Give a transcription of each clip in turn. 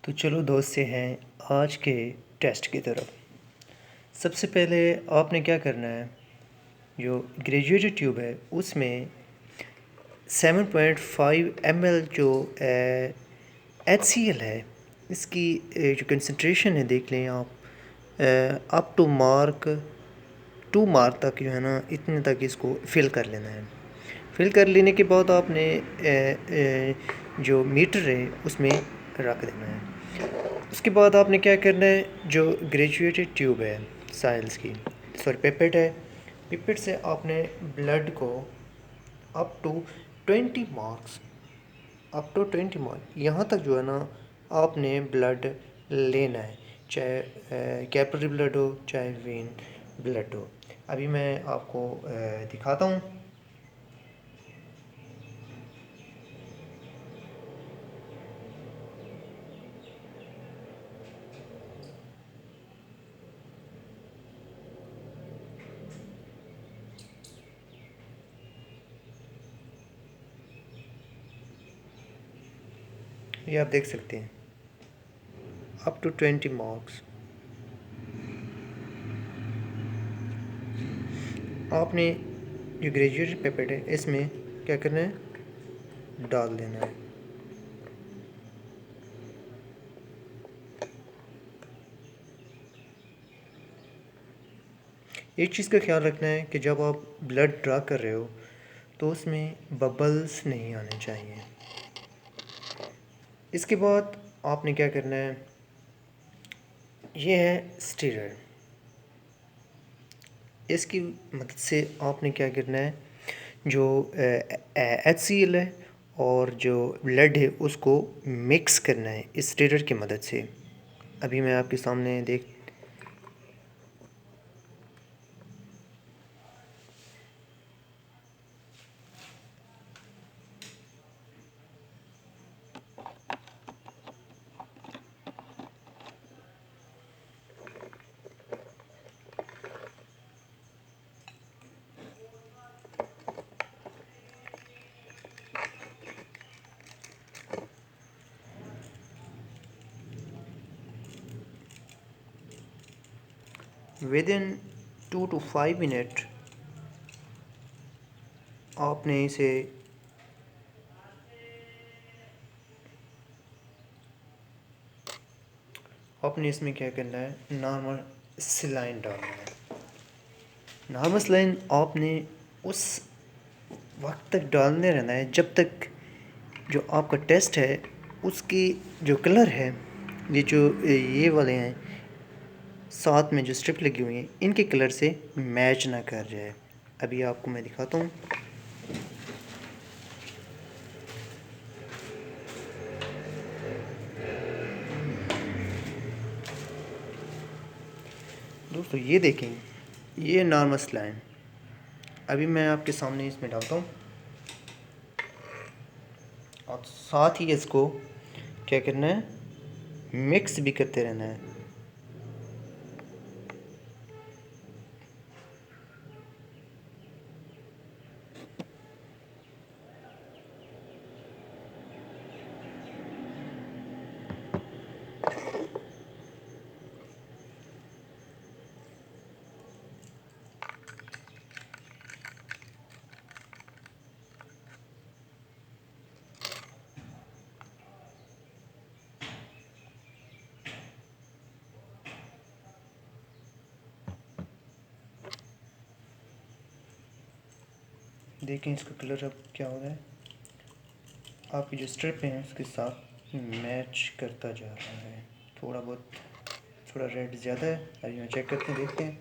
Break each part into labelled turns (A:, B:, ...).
A: तो चलो दोस्त से हैं आज के टेस्ट की तरफ। सबसे पहले आपने क्या करना है, जो ग्रेजुएटेड ट्यूब है उसमें 7.5 ml जो HCl है, इसकी जो कंसंट्रेशन है देख लें आप, अप टू मार्क 2 मार्क तक जो है ना, इतने तक इसको फिल कर लेना है। फिल कर लेने के बाद आपने जो मीटर है उसमें रख देना है। उसके बाद आपने क्या करना है, जो ग्रेजुएटेड ट्यूब है साइंस की, सॉरी पिपेट है, पिपेट से आपने ब्लड को up to 20 marks, up to 20 mark यहाँ तक जो है ना आपने ब्लड लेना है, चाहे कैपिलरी ब्लड हो चाहे वेन ब्लड हो। अभी मैं आपको दिखाता हूँ। ये आप देख सकते हैं अप टू 20 मार्क्स। आपने जो ग्रेजुएटेड पेपर है इसमें क्या करना है, डाल देना है। एक चीज़ का ख्याल रखना है कि जब आप ब्लड ड्रा कर रहे हो तो उसमें बबल्स नहीं आने चाहिए। इसके बाद आपने क्या करना है, ये है स्टीरर। इसकी मदद से आपने क्या करना है, जो HCl है और जो ब्लड है उसको मिक्स करना है इस स्टीरर की मदद से। अभी मैं आपके सामने देख, विद इन 2 to 5 मिनट आपने इसे आपने इसमें क्या करना है, नॉर्मल सलाइन डालना है। नॉर्मल सलाइन आपने उस वक्त तक डालने रहना है जब तक जो आपका टेस्ट है उसकी जो कलर है, ये जो ये वाले हैं साथ में जो स्ट्रिप लगी हुई हैं, इनके कलर से मैच ना कर जाए। अभी आपको मैं दिखाता हूँ। दोस्तों ये देखें, ये नॉर्मल सलाइन अभी मैं आपके सामने इसमें डालता हूँ और साथ ही इसको क्या करना है, मिक्स भी करते रहना है। देखें इसका कलर अब क्या हो रहा है, आपकी जो स्ट्रिप है उसके साथ मैच करता जा रहा है। थोड़ा बहुत, थोड़ा रेड ज़्यादा है। अभी मैं चेक करते हैं, देखते हैं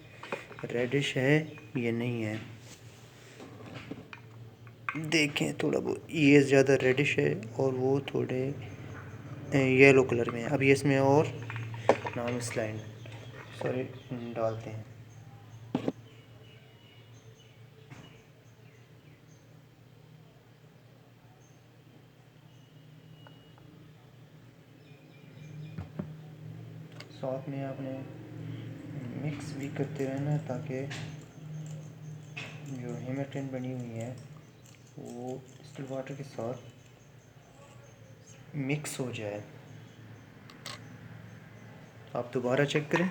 A: रेडिश है या नहीं है। देखें थोड़ा बहुत ये ज़्यादा रेडिश है और वो थोड़े येलो कलर में है। अभी इसमें और नॉर्मल सलाइन सॉरी डालते हैं। साथ में आपने मिक्स भी करते रहना ताकि जो हेमाटिन बनी हुई है वो स्टिल वाटर के साथ मिक्स हो जाए। आप दोबारा चेक करें,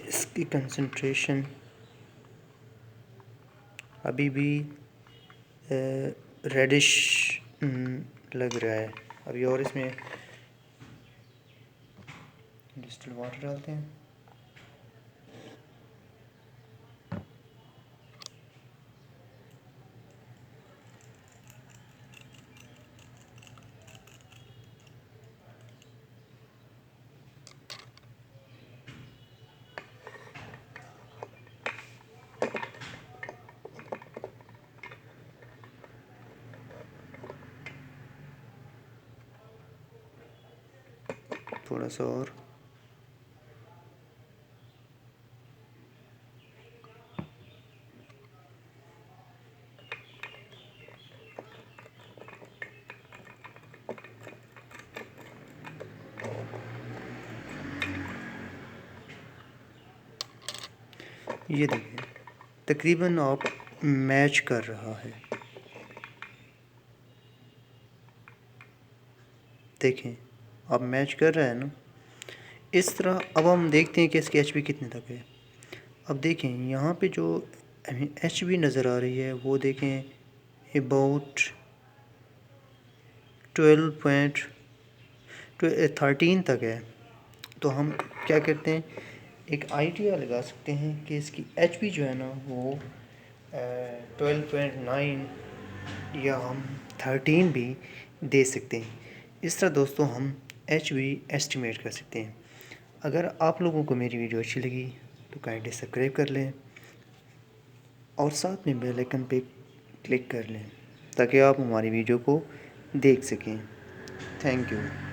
A: इसकी कंसंट्रेशन अभी भी रेडिश लग रहा है। अभी और इसमें डिस्टिल्ड वाटर डालते हैं। थोड़ा सा और। ये देखिए तकरीबन आप मैच कर रहा है। देखें अब मैच कर रहा है ना, इस तरह। अब हम देखते हैं कि इसकी एचपी कितने तक है। अब देखें यहाँ पे जो एचपी नज़र आ रही है वो देखें अबाउट 12.13 तक है। तो हम क्या करते हैं, एक आइडिया लगा सकते हैं कि इसकी एचपी जो है ना वो 12.9 या हम 13 भी दे सकते हैं। इस तरह दोस्तों हम एचपी एस्टिमेट कर सकते हैं। अगर आप लोगों को मेरी वीडियो अच्छी लगी तो काइंडली सब्सक्राइब कर लें और साथ में बेल आइकन पे क्लिक कर लें ताकि आप हमारी वीडियो को देख सकें। Thank you.